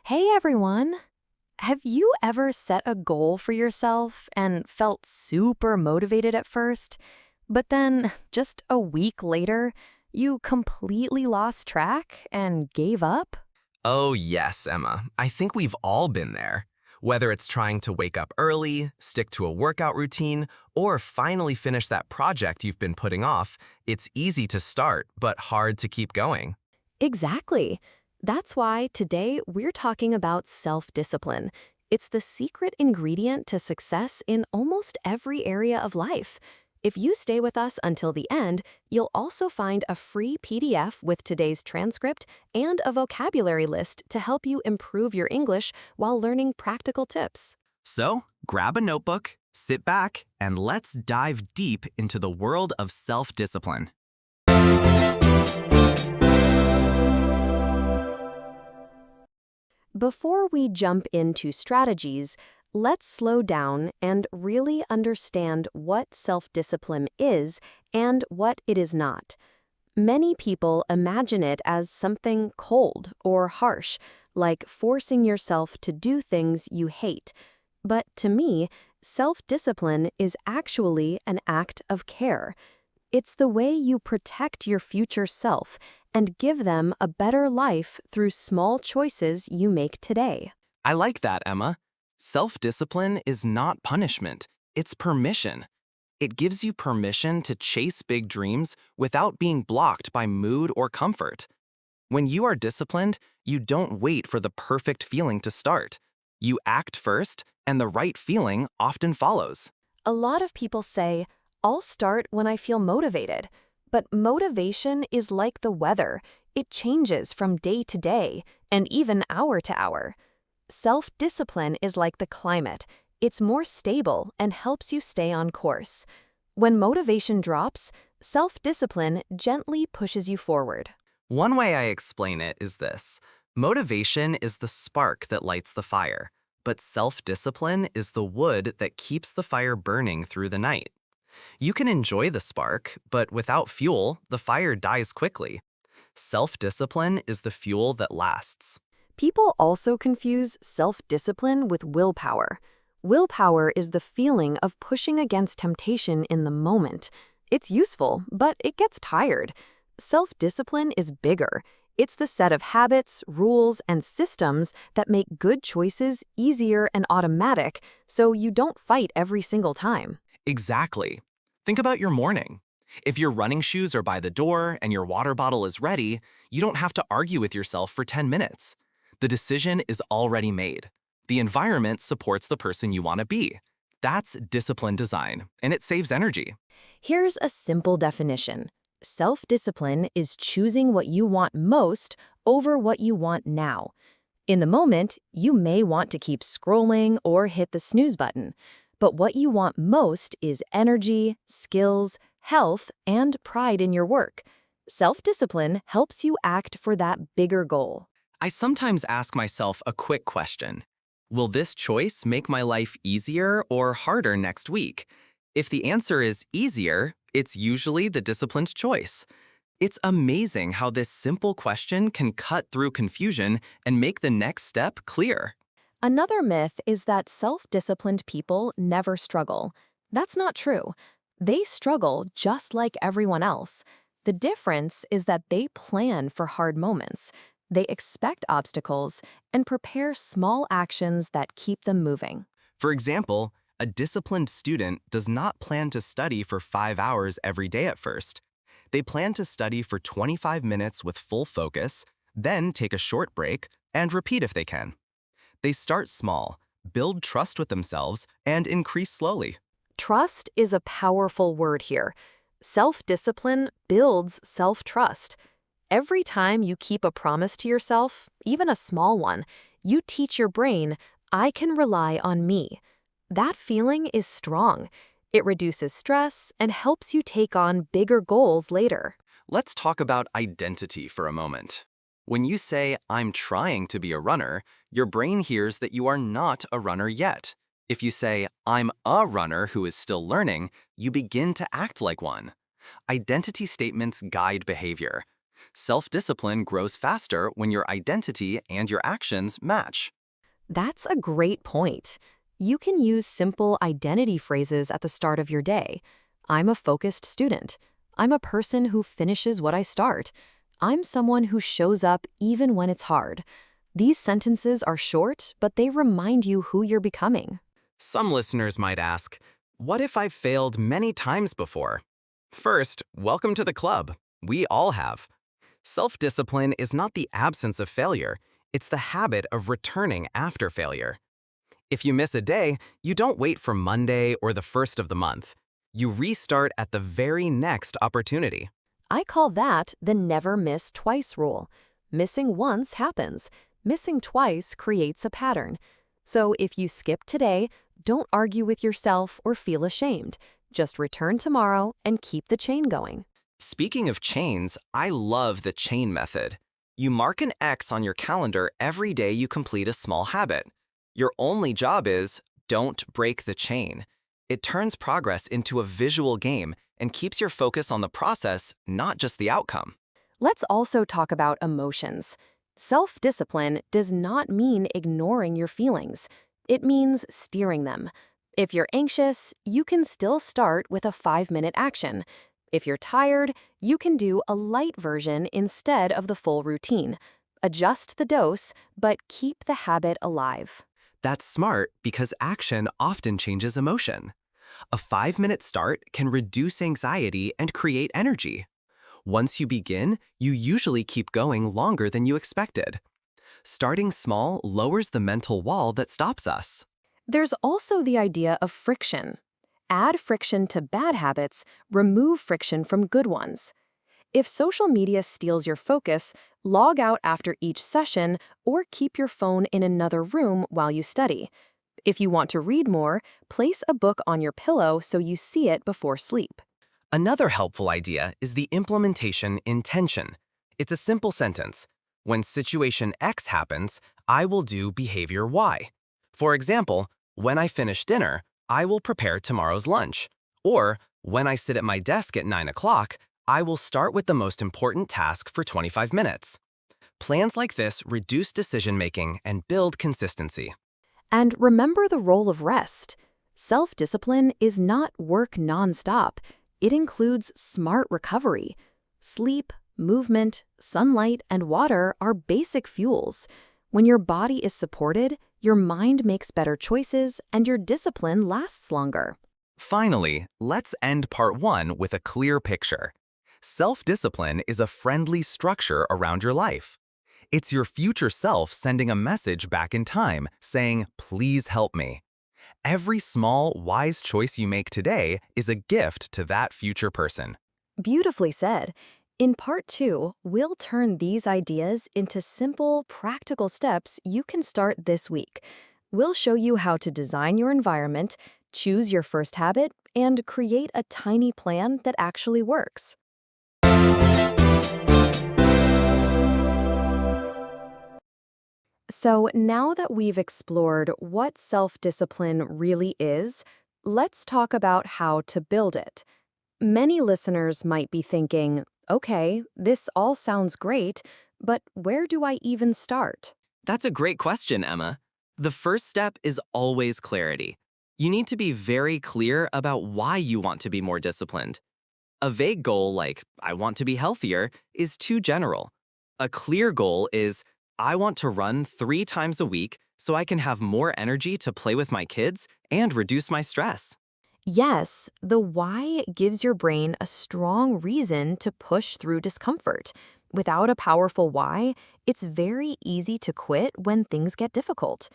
Hey everyone! Have you ever set a goal for yourself and felt super motivated at first, but then just a week later, you completely lost track and gave up? Oh, yes, Emma. I think we've all been there. Whether it's trying to wake up early, stick to a workout routine, or finally finish that project you've been putting off, it's easy to start, but hard to keep going. Exactly. That's why today we're talking about self-discipline. It's the secret ingredient to success in almost every area of life. If you stay with us until the end, you'll also find a free PDF with today's transcript and a vocabulary list to help you improve your English while learning practical tips. So, grab a notebook, sit back, and let's dive deep into the world of self-discipline. Before we jump into strategies, let's slow down and really understand what self-discipline is and what it is not. Many people imagine it as something cold or harsh, like forcing yourself to do things you hate. But to me, self-discipline is actually an act of care. It's the way you protect your future self and give them a better life through small choices you make today. I like that, Emma. Self-discipline is not punishment, it's permission. It gives you permission to chase big dreams without being blocked by mood or comfort. When you are disciplined, you don't wait for the perfect feeling to start. You act first, and the right feeling often follows. A lot of people say, I'll start when I feel motivated. But motivation is like the weather. It changes from day to day and even hour to hour. Self-discipline is like the climate. It's more stable and helps you stay on course. When motivation drops, self-discipline gently pushes you forward. One way I explain it is this. Motivation is the spark that lights the fire, but self-discipline is the wood that keeps the fire burning through the night. You can enjoy the spark, but without fuel, the fire dies quickly. Self-discipline is the fuel that lasts. People also confuse self-discipline with willpower. Willpower is the feeling of pushing against temptation in the moment. It's useful, but it gets tired. Self-discipline is bigger. It's the set of habits, rules, and systems that make good choices easier and automatic, so you don't fight every single time. Exactly. Think about your morning. If your running shoes are by the door and your water bottle is ready, you don't have to argue with yourself for 10 minutes. The decision is already made. The environment supports the person you want to be. That's discipline design, and it saves energy. Here's a simple definition. Self-discipline is choosing what you want most over what you want now. In the moment, you may want to keep scrolling or hit the snooze button. But what you want most is energy, skills, health, and pride in your work. Self-discipline helps you act for that bigger goal. I sometimes ask myself a quick question. Will this choice make my life easier or harder next week? If the answer is easier, it's usually the disciplined choice. It's amazing how this simple question can cut through confusion and make the next step clear. Another myth is that self-disciplined people never struggle. That's not true. They struggle just like everyone else. The difference is that they plan for hard moments. They expect obstacles and prepare small actions that keep them moving. For example, a disciplined student does not plan to study for 5 hours every day at first. They plan to study for 25 minutes with full focus, then take a short break, and repeat if they can. They start small, build trust with themselves, and increase slowly. Trust is a powerful word here. Self-discipline builds self-trust. Every time you keep a promise to yourself, even a small one, you teach your brain, I can rely on me. That feeling is strong. It reduces stress and helps you take on bigger goals later. Let's talk about identity for a moment. When you say, I'm trying to be a runner, your brain hears that you are not a runner yet. If you say, I'm a runner who is still learning, you begin to act like one. Identity statements guide behavior. Self-discipline grows faster when your identity and your actions match. That's a great point. You can use simple identity phrases at the start of your day. I'm a focused student. I'm a person who finishes what I start. I'm someone who shows up even when it's hard. These sentences are short, but they remind you who you're becoming. Some listeners might ask, what if I've failed many times before? First, welcome to the club. We all have. Self-discipline is not the absence of failure, it's the habit of returning after failure. If you miss a day, you don't wait for Monday or the first of the month. You restart at the very next opportunity. I call that the never miss twice rule. Missing once happens. Missing twice creates a pattern. So if you skip today, don't argue with yourself or feel ashamed. Just return tomorrow and keep the chain going. Speaking of chains, I love the chain method. You mark an X on your calendar every day you complete a small habit. Your only job is, don't break the chain. It turns progress into a visual game and keeps your focus on the process, not just the outcome. Let's also talk about emotions. Self-discipline does not mean ignoring your feelings. It means steering them. If you're anxious, you can still start with a 5-minute action. If you're tired, you can do a light version instead of the full routine. Adjust the dose, but keep the habit alive. That's smart because action often changes emotion. A 5-minute start can reduce anxiety and create energy. Once you begin, you usually keep going longer than you expected. Starting small lowers the mental wall that stops us. There's also the idea of friction. Add friction to bad habits, remove friction from good ones. If social media steals your focus, log out after each session or keep your phone in another room while you study. If you want to read more, place a book on your pillow so you see it before sleep. Another helpful idea is the implementation intention. It's a simple sentence. When situation X happens, I will do behavior Y. For example, when I finish dinner, I will prepare tomorrow's lunch. Or, when I sit at my desk at 9 o'clock, I will start with the most important task for 25 minutes. Plans like this reduce decision-making and build consistency. And remember the role of rest. Self-discipline is not work nonstop. It includes smart recovery. Sleep, movement, sunlight, and water are basic fuels. When your body is supported, your mind makes better choices and your discipline lasts longer. Finally, let's end part 1 with a clear picture. Self-discipline is a friendly structure around your life. It's your future self sending a message back in time, saying, please help me. Every small, wise choice you make today is a gift to that future person. Beautifully said. In part 2, we'll turn these ideas into simple, practical steps you can start this week. We'll show you how to design your environment, choose your first habit, and create a tiny plan that actually works. So now that we've explored what self-discipline really is, let's talk about how to build it. Many listeners might be thinking, okay, this all sounds great, but where do I even start? That's a great question, Emma. The first step is always clarity. You need to be very clear about why you want to be more disciplined. A vague goal like, I want to be healthier, is too general. A clear goal is, I want to run 3 times a week so I can have more energy to play with my kids and reduce my stress. Yes, the why gives your brain a strong reason to push through discomfort. Without a powerful why, it's very easy to quit when things get difficult.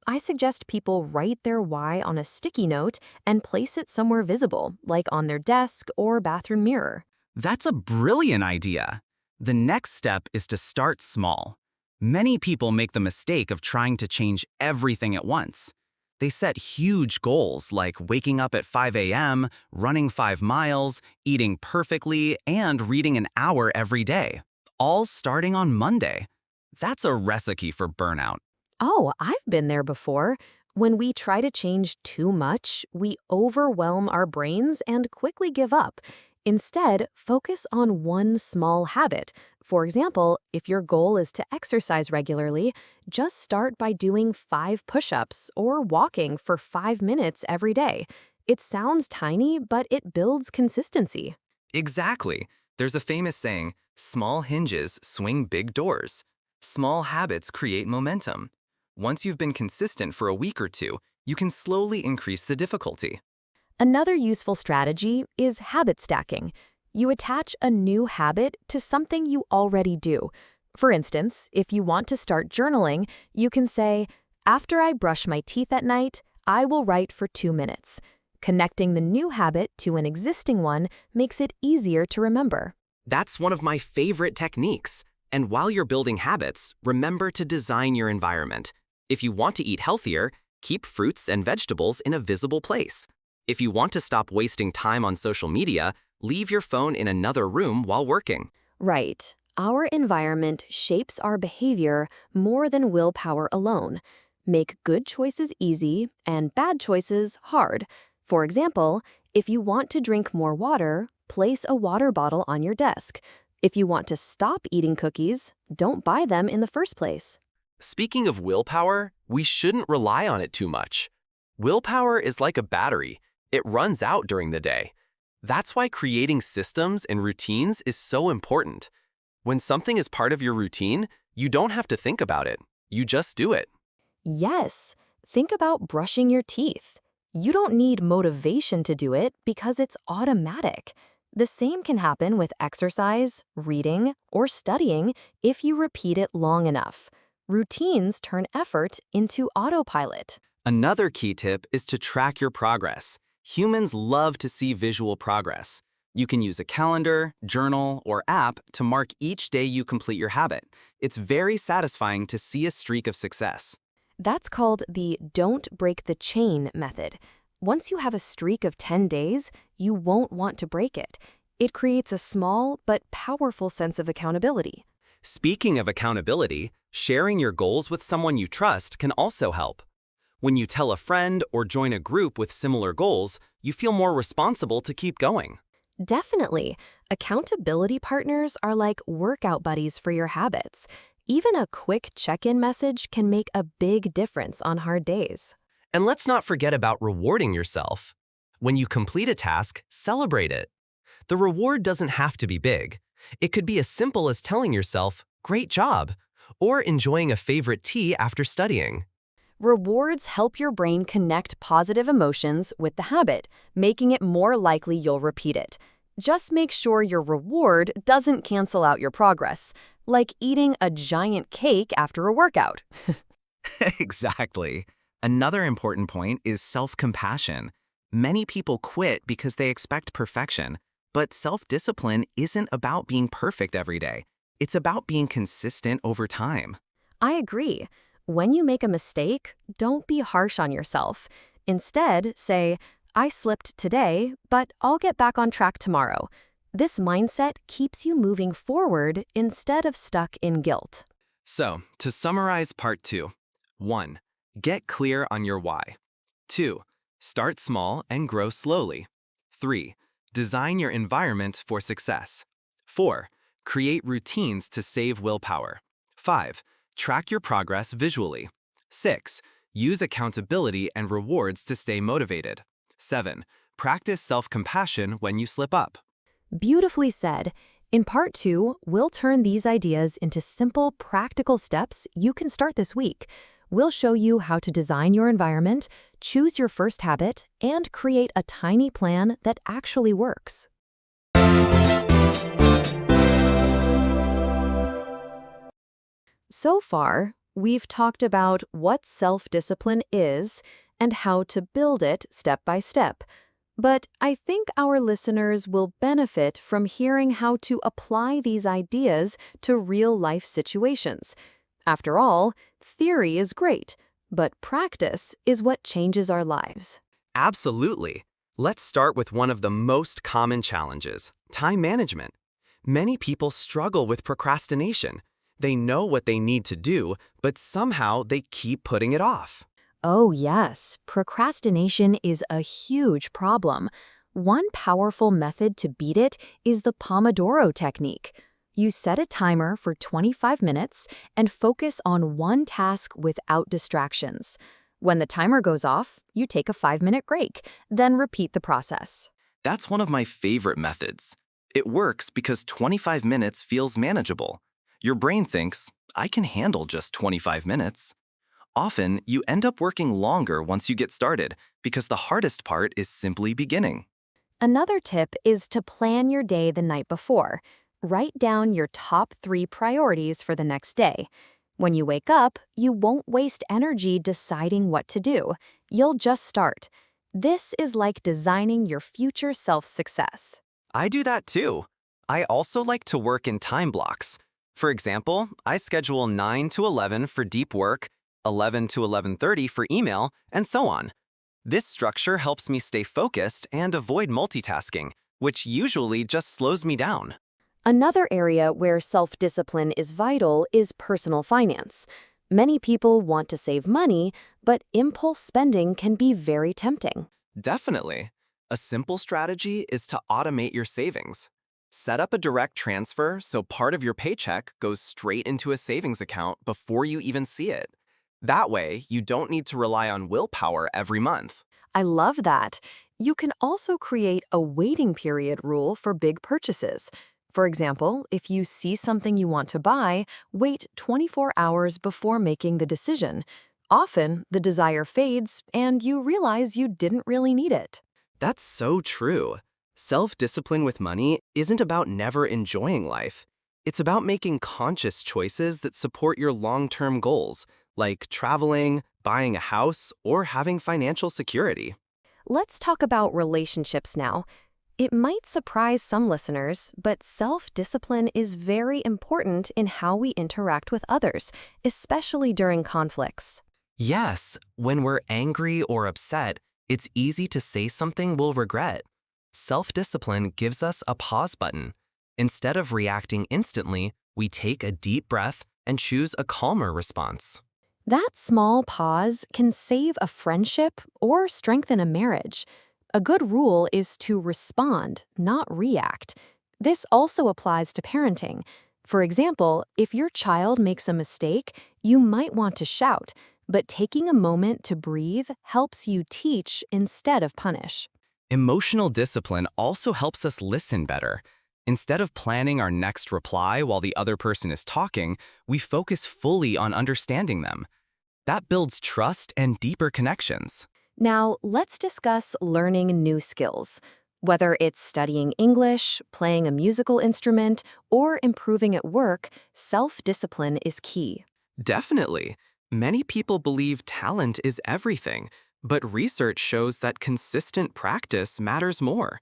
I suggest people write their why on a sticky note and place it somewhere visible, like on their desk or bathroom mirror. That's a brilliant idea. The next step is to start small. Many people make the mistake of trying to change everything at once. They set huge goals like waking up at 5 a.m., running 5 miles, eating perfectly, and reading an hour every day, all starting on Monday. That's a recipe for burnout. Oh, I've been there before. When we try to change too much, we overwhelm our brains and quickly give up. Instead, focus on one small habit. For example, if your goal is to exercise regularly, just start by doing 5 push-ups or walking for 5 minutes every day. It sounds tiny, but it builds consistency. Exactly. There's a famous saying, small hinges swing big doors. Small habits create momentum. Once you've been consistent for a week or two, you can slowly increase the difficulty. Another useful strategy is habit stacking. You attach a new habit to something you already do. For instance, if you want to start journaling, you can say, after I brush my teeth at night, I will write for 2 minutes. Connecting the new habit to an existing one makes it easier to remember. That's one of my favorite techniques. And while you're building habits, remember to design your environment. If you want to eat healthier, keep fruits and vegetables in a visible place. If you want to stop wasting time on social media, leave your phone in another room while working. Right. Our environment shapes our behavior more than willpower alone. Make good choices easy and bad choices hard. For example, if you want to drink more water, place a water bottle on your desk. If you want to stop eating cookies, don't buy them in the first place. Speaking of willpower, we shouldn't rely on it too much. Willpower is like a battery. It runs out during the day. That's why creating systems and routines is so important. When something is part of your routine, you don't have to think about it. You just do it. Yes, think about brushing your teeth. You don't need motivation to do it because it's automatic. The same can happen with exercise, reading, or studying if you repeat it long enough. Routines turn effort into autopilot. Another key tip is to track your progress. Humans love to see visual progress. You can use a calendar, journal, or app to mark each day you complete your habit. It's very satisfying to see a streak of success. That's called the don't break the chain method. Once you have a streak of 10 days, you won't want to break it. It creates a small but powerful sense of accountability. Speaking of accountability, sharing your goals with someone you trust can also help. When you tell a friend or join a group with similar goals, you feel more responsible to keep going. Definitely. Accountability partners are like workout buddies for your habits. Even a quick check-in message can make a big difference on hard days. And let's not forget about rewarding yourself. When you complete a task, celebrate it. The reward doesn't have to be big. It could be as simple as telling yourself, "Great job," or enjoying a favorite tea after studying. Rewards help your brain connect positive emotions with the habit, making it more likely you'll repeat it. Just make sure your reward doesn't cancel out your progress, like eating a giant cake after a workout. Exactly. Another important point is self-compassion. Many people quit because they expect perfection, but self-discipline isn't about being perfect every day. It's about being consistent over time. I agree. When you make a mistake, don't be harsh on yourself. Instead, say, I slipped today, but I'll get back on track tomorrow. This mindset keeps you moving forward instead of stuck in guilt. So, to summarize part 2, 1. Get clear on your why. 2. Start small and grow slowly. 3. Design your environment for success. 4. Create routines to save willpower. 5. Track your progress visually. 6. Use accountability and rewards to stay motivated. 7. Practice self-compassion when you slip up. Beautifully said. In part 2, we'll turn these ideas into simple, practical steps you can start this week. We'll show you how to design your environment, choose your first habit, and create a tiny plan that actually works. So far, we've talked about what self-discipline is and how to build it step by step. But I think our listeners will benefit from hearing how to apply these ideas to real-life situations. After all, theory is great, but practice is what changes our lives. Absolutely. Let's start with one of the most common challenges, time management. Many people struggle with procrastination. They know what they need to do, but somehow they keep putting it off. Oh yes, procrastination is a huge problem. One powerful method to beat it is the Pomodoro technique. You set a timer for 25 minutes and focus on one task without distractions. When the timer goes off, you take a 5-minute break, then repeat the process. That's one of my favorite methods. It works because 25 minutes feels manageable. Your brain thinks, I can handle just 25 minutes. Often, you end up working longer once you get started because the hardest part is simply beginning. Another tip is to plan your day the night before. Write down your top 3 priorities for the next day. When you wake up, you won't waste energy deciding what to do. You'll just start. This is like designing your future self-success. I do that too. I also like to work in time blocks. For example, I schedule 9 to 11 for deep work, 11 to 11:30 for email, and so on. This structure helps me stay focused and avoid multitasking, which usually just slows me down. Another area where self-discipline is vital is personal finance. Many people want to save money, but impulse spending can be very tempting. Definitely. A simple strategy is to automate your savings. Set up a direct transfer so part of your paycheck goes straight into a savings account before you even see it. That way, you don't need to rely on willpower every month. I love that. You can also create a waiting period rule for big purchases. For example, if you see something you want to buy, wait 24 hours before making the decision. Often, the desire fades and you realize you didn't really need it. That's so true. Self-discipline with money isn't about never enjoying life. It's about making conscious choices that support your long-term goals, like traveling, buying a house, or having financial security. Let's talk about relationships now. It might surprise some listeners, but self-discipline is very important in how we interact with others, especially during conflicts. Yes, when we're angry or upset, it's easy to say something we'll regret. Self-discipline gives us a pause button. Instead of reacting instantly, we take a deep breath and choose a calmer response. That small pause can save a friendship or strengthen a marriage. A good rule is to respond, not react. This also applies to parenting. For example, if your child makes a mistake, you might want to shout, but taking a moment to breathe helps you teach instead of punish. Emotional discipline also helps us listen better. Instead of planning our next reply while the other person is talking, we focus fully on understanding them. That builds trust and deeper connections. Now, let's discuss learning new skills. Whether it's studying English, playing a musical instrument, or improving at work, self-discipline is key. Definitely. Many people believe talent is everything, but research shows that consistent practice matters more.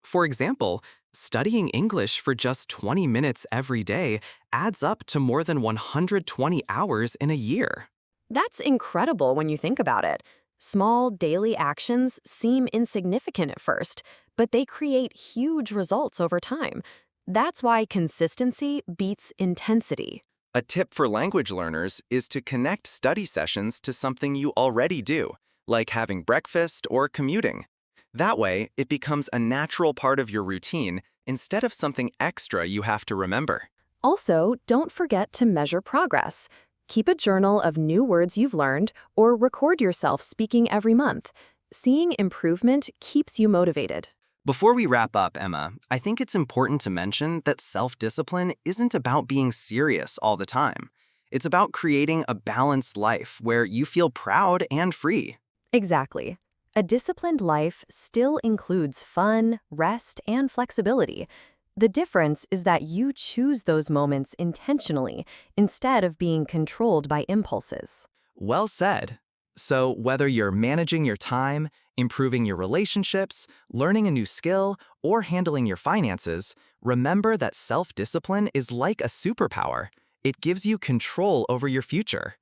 For example, studying English for just 20 minutes every day adds up to more than 120 hours in a year. That's incredible when you think about it. Small daily actions seem insignificant at first, but they create huge results over time. That's why consistency beats intensity. A tip for language learners is to connect study sessions to something you already do, like having breakfast or commuting. That way, it becomes a natural part of your routine instead of something extra you have to remember. Also, don't forget to measure progress. Keep a journal of new words you've learned or record yourself speaking every month. Seeing improvement keeps you motivated. Before we wrap up, Emma, I think it's important to mention that self-discipline isn't about being serious all the time. It's about creating a balanced life where you feel proud and free. Exactly. A disciplined life still includes fun, rest, and flexibility. The difference is that you choose those moments intentionally instead of being controlled by impulses. Well said. So whether you're managing your time, improving your relationships, learning a new skill, or handling your finances, remember that self-discipline is like a superpower. It gives you control over your future.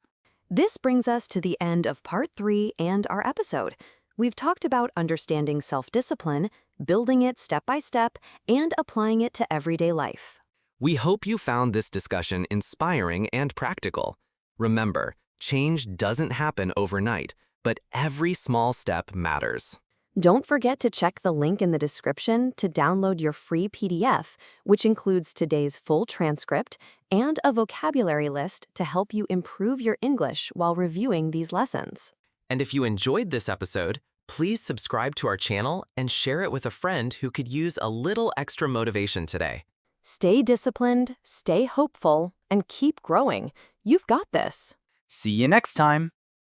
This brings us to the end of part 3 and our episode. We've talked about understanding self-discipline, building it step by step, and applying it to everyday life. We hope you found this discussion inspiring and practical. Remember, change doesn't happen overnight, but every small step matters. Don't forget to check the link in the description to download your free PDF, which includes today's full transcript and a vocabulary list to help you improve your English while reviewing these lessons. And if you enjoyed this episode, please subscribe to our channel and share it with a friend who could use a little extra motivation today. Stay disciplined, stay hopeful, and keep growing. You've got this. See you next time.